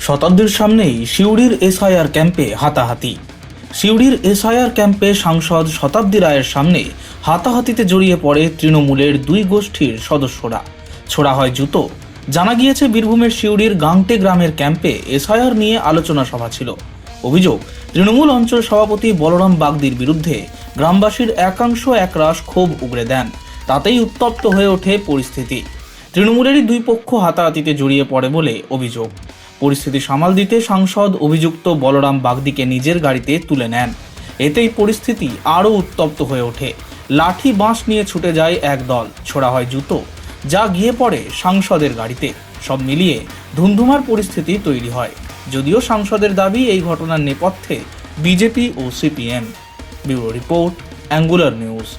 শতাব্দীর সামনেই সিউড়ির এসআইআর ক্যাম্পে হাতাহাতি। সিউড়ির এসআইআর ক্যাম্পে সাংসদ শতাব্দী রায়ের সামনে হাতাহাতিতে জড়িয়ে পড়ে তৃণমূলের দুই গোষ্ঠীর সদস্যরা। ছোড়া হয় জুতো। জানা গিয়েছে বীরভূমের সিউড়ির গাংটে গ্রামের ক্যাম্পে এসআইআর নিয়ে আলোচনা সভা ছিল। অভিযোগ, তৃণমূল অঞ্চল সভাপতি বলরাম বাগদির বিরুদ্ধে গ্রামবাসীর একাংশ একরাশ ক্ষোভ উগরে দেন। তাতেই উত্তপ্ত হয়ে ওঠে পরিস্থিতি। তৃণমূলেরই দুই পক্ষ হাতাহাতিতে জড়িয়ে পড়ে বলে অভিযোগ। পরিস্থিতি সামাল দিতে সাংসদ অভিযুক্ত বলরাম বাগদিকে নিজের গাড়িতে তুলে নেন। এতেই পরিস্থিতি আরও উত্তপ্ত হয়ে ওঠে। লাঠি বাঁশ নিয়ে ছুটে যায় এক দল, ছোড়া হয় জুতো, যা গিয়ে পড়ে সাংসদের গাড়িতে। সব মিলিয়ে ধুন্ধুমার পরিস্থিতি তৈরি হয়। যদিও সাংসদের দাবি এই ঘটনার নেপথ্যে বিজেপি ও CPM. Bureau report, angular news.